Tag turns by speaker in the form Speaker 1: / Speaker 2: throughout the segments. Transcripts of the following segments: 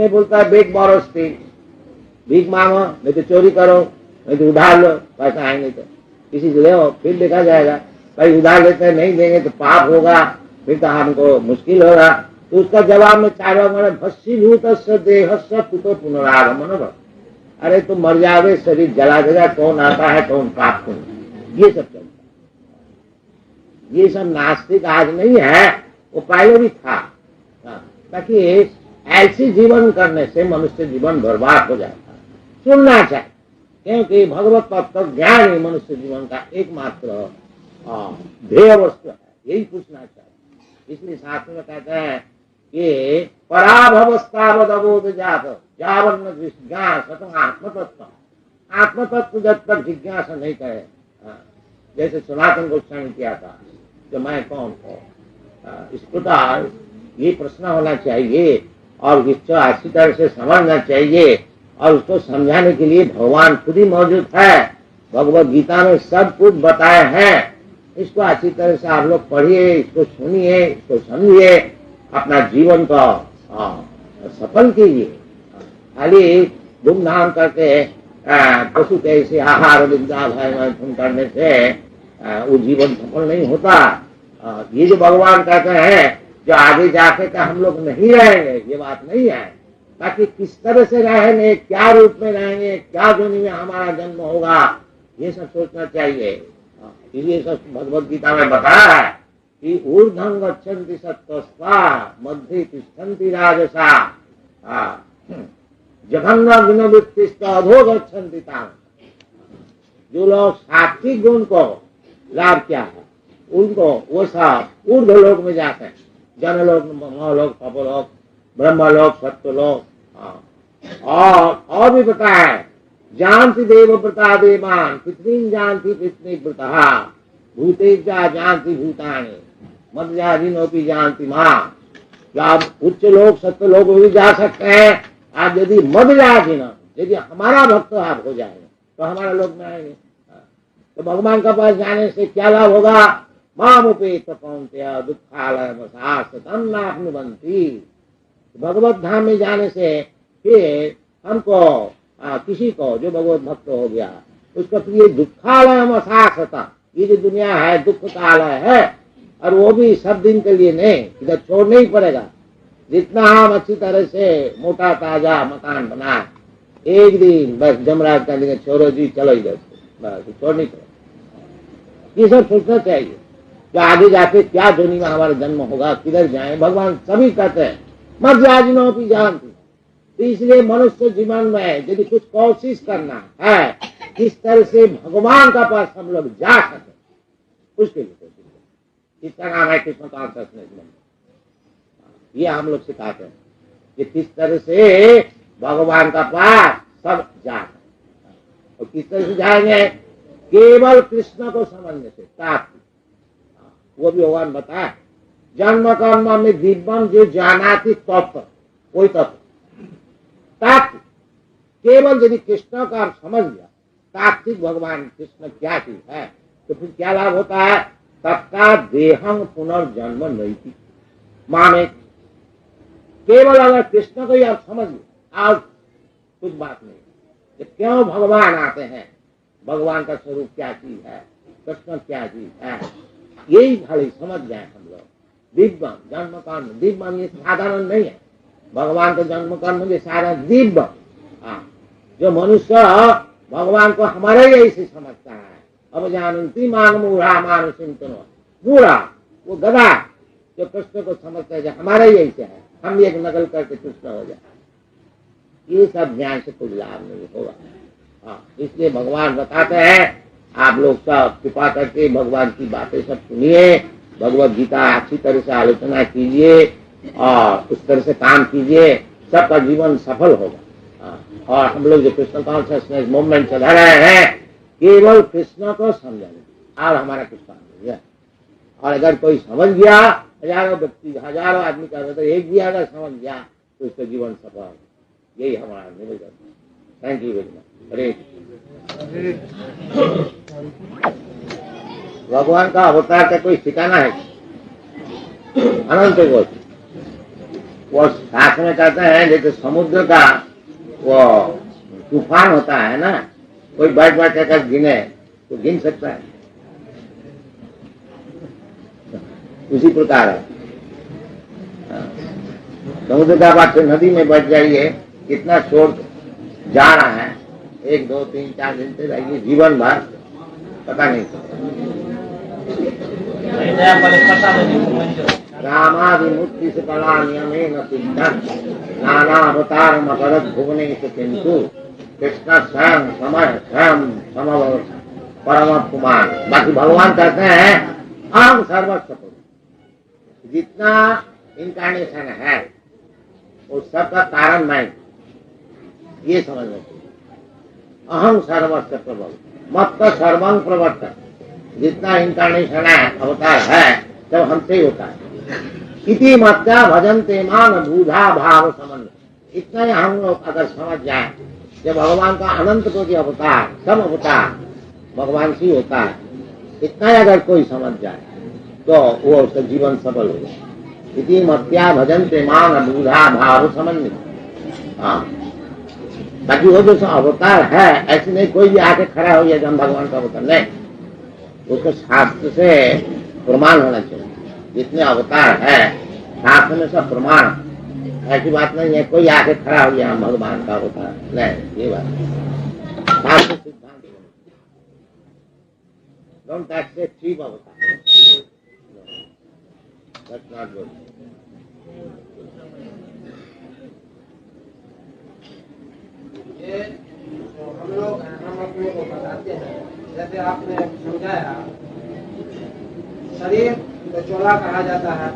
Speaker 1: में बोलता है बेग बोरोस्ती, भीख मांगो, नहीं तो चोरी करो, नहीं तो उधार लो, पैसा आए नहीं तो किसी से ले आओ, फिर देखा जाएगा। भाई उधार लेते हैं, नहीं देंगे तो पाप होगा, फिर तो हमको मुश्किल होगा। तो उसका जवाब में चारों भस्मीभूत देहस्य कुतो पुनरागमन। अरे तुम मर जाओगे, शरीर जला देगा, कौन आता है कौन पाप पुण्य, ये सब चलता है। ये सब नास्तिक आज नहीं है, वो पहले भी था। ताकि ऐसी जीवन करने से मनुष्य जीवन बर्बाद हो जाता है। सुनना चाहिए, क्योंकि भगवत तत्व ज्ञान ही मनुष्य जीवन का एकमात्र ध्येय वस्तु है। यही पूछना चाहिए। इसलिए शास्त्र में कहते हैं कि पराभवस्थावदबोध जात जावन्न जिज्ञास आत्मतत्व। आत्मतत्व जब तक जिज्ञासा नहीं करे, जैसे सनातन गोस्वामी किया था कि मैं कौन हूँ, इस प्रकार ये प्रश्न होना चाहिए और इसको अच्छी तरह से समझना चाहिए। और उसको समझाने के लिए भगवान खुद ही मौजूद है। भगवत गीता में सब कुछ बताए हैं। इसको अच्छी तरह से आप लोग पढ़िए, इसको सुनिए, इसको समझिए, अपना जीवन को सफल कीजिए। खाली धूमधाम करके पशु कैसे आहार विद्या भय करने से वो जीवन सफल नहीं होता। ये जो भगवान कहते हैं जो आगे जाके का हम लोग नहीं रहेंगे, ये बात नहीं है। ताकि किस तरह से रहेंगे, क्या रूप में रहेंगे, क्या दुनिया में हमारा जन्म होगा, ये सब सोचना चाहिए। ये सब भगवत गीता में बताया है कि ऊर्ध्वं गच्छन्ति सत्त्वस्ता मध्य तिष्ठन्ति राजसा जघन्य गुणवृत्तिश्च अधो गच्छन्ति ताम। जो लोग सात्विक गुण को लाभ क्या है, उनको वो सब ऊर्ध्व लोक में जाते हैं। जनलोक, मनोलोक, तपोलोक, ब्रह्मलोक, सत्यलोक। और भी बताया है जानती देवव्रता देवान पृथ्वी जानती पृथ्वी व्रता भूतेजा जानती भूतानि मध्याधीनोपि जानती माँ। आप उच्च लोग सत्य लोग भी जा सकते हैं। आप यदि मध्याधीन, यदि हमारा भक्त आप हो जाएंगे तो हमारा लोग में आएंगे। तो भगवान के पास जाने से क्या लाभ होगा? मामुपेत कौन्तेय दुःखालयमसास्तन्नाप्नुवन्ति। भगवत धाम में जाने से फिर हमको किसी को जो भगवत भक्त हो गया उसको ये दुःखालयमसास्तता, ये जो दुनिया है दुख का आलय है, और वो भी सब दिन के लिए नहीं, इधर छोड़ना ही पड़ेगा। जितना हम अच्छी तरह से मोटा ताजा मकान बनाए, एक दिन बस जमराज का दिन छोड़ो जी चलो इधर, बस छोड़नी पड़ेगा। ये सब सोचना चाहिए कि आगे जाके क्या दुनिया में हमारा जन्म होगा, किधर जाए। भगवान सभी कहते हैं मध्याजिनों की जानती। तो इसलिए मनुष्य जीवन में यदि कुछ कोशिश करना है किस तरह से भगवान का पास हम लोग जा सके, उसके लिए कोशिश। इसका नाम है कृष्ण कॉन्शसनेस। ये हम लोग सिखाते हैं कि किस तरह से भगवान का पास सब जा सके। और किस तरह से जाएंगे? केवल कृष्ण को समझने से। तात्विक वो भी भगवान बताया जन्म कर्म में दिव्यम जो जानाति तत्व, कोई तत्व तात्विक। केवल यदि कृष्ण का समझ लिया तात्विक भगवान कृष्ण क्या चीज है, तो फिर क्या लाभ होता है? तत्का देहं पुनर्जन्म नहीं माने। केवल अगर कृष्ण को ही आप समझ लो, आप कुछ बात नहीं कि क्यों भगवान आते हैं, भगवान का स्वरूप क्या चीज है, कृष्ण क्या चीज है, यही खाली समझ जाए हम लोग। दिव्यम जन्म कर्म, दिव्यम ये साधारण नहीं है। भगवान का जन्म कर्म ये सारा दिव्य। जो मनुष्य भगवान को हमारे जैसे समझता है, अब जानती मान मूढ़ा मान चिंतनो मूढ़ा, वो गधा जो कृष्ण को समझता है हमारे जैसे है, हम भी एक नकल करके कृष्ण हो जाए, ये सब ज्ञान से कुछ लाभ नहीं होगा। इसलिए भगवान बताते हैं आप लोग सब कृपा करके भगवान की बातें सब सुनिए, भगवत गीता अच्छी तरह से आलोचना कीजिए और उस तरह से काम कीजिए, सबका जीवन सफल होगा। और हम लोग जो कृष्ण कॉन्शसनेस मूवमेंट चला रहे हैं केवल कृष्ण को समझाने और हमारा कुछ काम नहीं है। और अगर कोई समझ गया, हजारों व्यक्ति हजारों आदमी का तो एक भी अगर समझ गया तो उसका जीवन सफल। यही हमारा निवेदन है। Thank you very much. हरे भगवान का अवतार का कोई ठिकाना है? अनंत कोटि। वो शास्त्र में कहते हैं जैसे समुद्र का वो तूफान होता है ना, कोई बैठ बैठ कर गिने तो गिन सकता है, उसी प्रकार है। समुद्र का बात नदी में बैठ जाइए, कितना शोर जा रहा है, 1 2 3 4 दिन से जाइए, जीवन भर पता नहीं चलता। रामादिमूर्ति से कला नियमेन सिद्धं नाना अवतार मकरद भुवनेश किंतु कृष्ण स्वयं समय स्वयं समव परम कुमार। बाकी भगवान कहते हैं अहम सर्वस्व, जितना इंकारनेशन है उस सबका कारण मैं, ये समझना चाहिए। अहम सर्वस्व प्रभव मत सर्वं प्रवर्तक, जितना इंकारनेशन है, अवतार है, सब हमसे ही होता है। इति मत्या भजन्ते मान बूझा भाव समन्वय, इतना ही हम लोग अगर समझ जाए कि भगवान का अनंत कोटि अवतार, सब अवतार भगवान से ही होता है, इतना ही अगर कोई समझ जाए तो वो उसका जीवन सफल हो जाए। इति मत्या भजन्ते मान बूझा भाव समन्वय। हाँ, बाकी वो जो अवतार है ऐसे नहीं कोई भी आके खड़ा हो जाए हम भगवान का अवतार, नहीं, उसको शास्त्र से प्रमाण होना चाहिए। जितने अवतार है शास्त्र में सब प्रमाण, ऐसी बात नहीं है कोई आके खड़ा हो गया हम भगवान का अवतार, नहीं, ये बात शास्त्र सिद्धांत। डोंट एक्सेप्ट चीप अवतार, दैट्स नॉट गुड।
Speaker 2: ये हम लोग हम अपने को बताते हैं, जैसे आपने समझाया, शरीर तो चोला कहा जाता है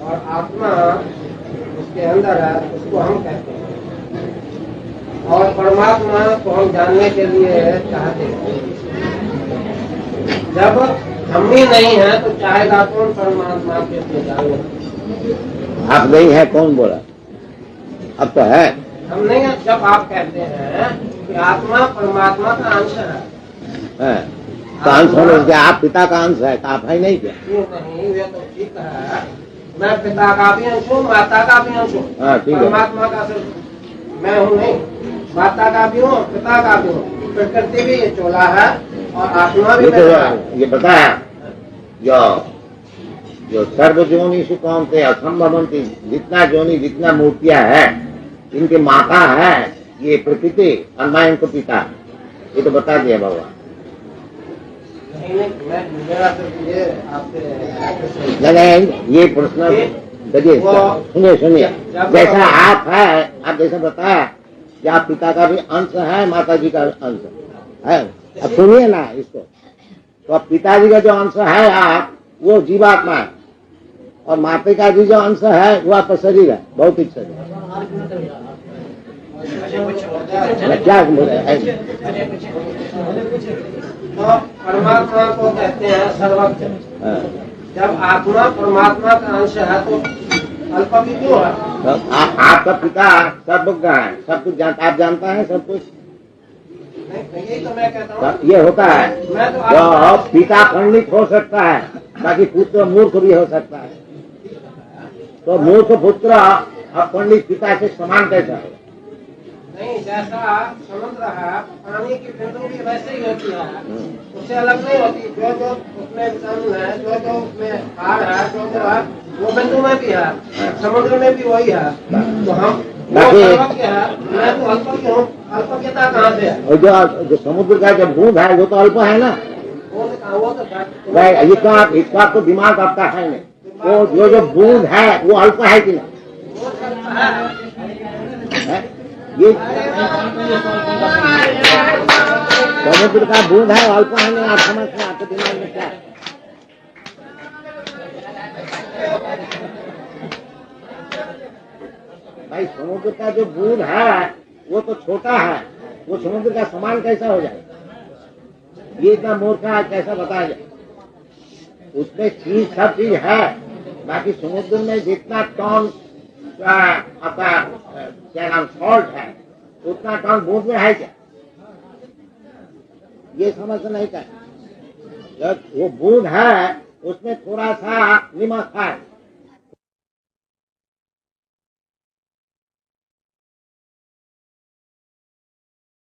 Speaker 2: और आत्मा उसके अंदर है, उसको हम कहते हैं, और परमात्मा को हम जानने के लिए चाहते हैं। जब हम ही नहीं है तो चाहेगा कौन परमात्मा के लिए जानने?
Speaker 1: आप नहीं है कौन बोला? अब तो है,
Speaker 2: हम नहीं है। जब आप कहते हैं कि आत्मा परमात्मा का अंश है,
Speaker 1: तो अंश होने से आप पिता का अंश है, आप है नहीं क्या?
Speaker 2: नहीं, वे तो ठीक है, मैं पिता का भी अंश हूँ, माता का भी अंश हूँ।
Speaker 1: हाँ, ठीक है।
Speaker 2: परमात्मा का सिर्फ मैं हूँ नहीं, माता का भी हूँ, पिता का भी हूँ। प्रकृति भी ये चोला है और आत्मा भी
Speaker 1: ये बताया जो सर्व जोनि सुकौन्ते असंभवन्ति, जितना जोनि जितना मूर्तियां है इनके माता है ये प्रकृति और मैं इनको पिता, ये तो बता दिया भगवान। नहीं, ये प्रश्न देखिए, सुनिए, जैसा आप है, आप जैसा बताया कि आप पिता का भी अंश है, माता जी का अंश है। अब सुनिए ना इसको, तो पिताजी का जो अंश है आप, वो जीवात्मा है, और माता का जी जो अंश है वो आपका शरीर है, भौतिक शरीर। क्या बोल रहे हैं?
Speaker 2: तो परमात्मा को कहते हैं सर्वज्ञ। जब आत्मा परमात्मा का अंश है तो अल्प भी क्यों है?
Speaker 1: तो आपका पिता सर्वज्ञ है, सब कुछ जानता, आप जानता है सब कुछ।
Speaker 2: यही तो मैं कहता हूँ,
Speaker 1: ये होता है तो पिता पंडित हो सकता है, बाकी पुत्र मूर्ख भी हो सकता है। तो मूर्ख पुत्र और पंडित पिता से समान कैसा है?
Speaker 2: नहीं, जैसा समुद्र है, पानी की बिंदु भी वैसे ही होती है, उससे अलग नहीं होती। जो जो उसमें विटामिन है, जो जो उसमें खार है, जो जो है वो बिंदु में भी है, समुद्र में भी वही है। तो हम सर्वज्ञ है, मैं तो अल्पज्ञ हूँ, अल्पज्ञता कहाँ से है?
Speaker 1: और जो समुद्र का जो बूंद है वो तो अल्प है ना,
Speaker 2: वो तो
Speaker 1: इसका आपको दिमाग आपका है नहीं, वो जो बूंद है वो अल्प है कि नहीं? ये समुद्र का बूंद है, अल्प है नहीं, आप समझते हैं? आपके दिमाग में क्या है? भाई समुद्र का जो बूंद है वो तो छोटा है, वो समुद्र का समान कैसा हो जाए? ये इतना मूर्खा कैसा बताया जाए? उसमें चीज सब चीज है, बाकी समुद्र में जितना टन आपका क्या नाम सॉल्ट है उतना टन बूंद में है क्या? ये समझ नहीं कर। जब वो बूंद है उसमें थोड़ा सा नमक है,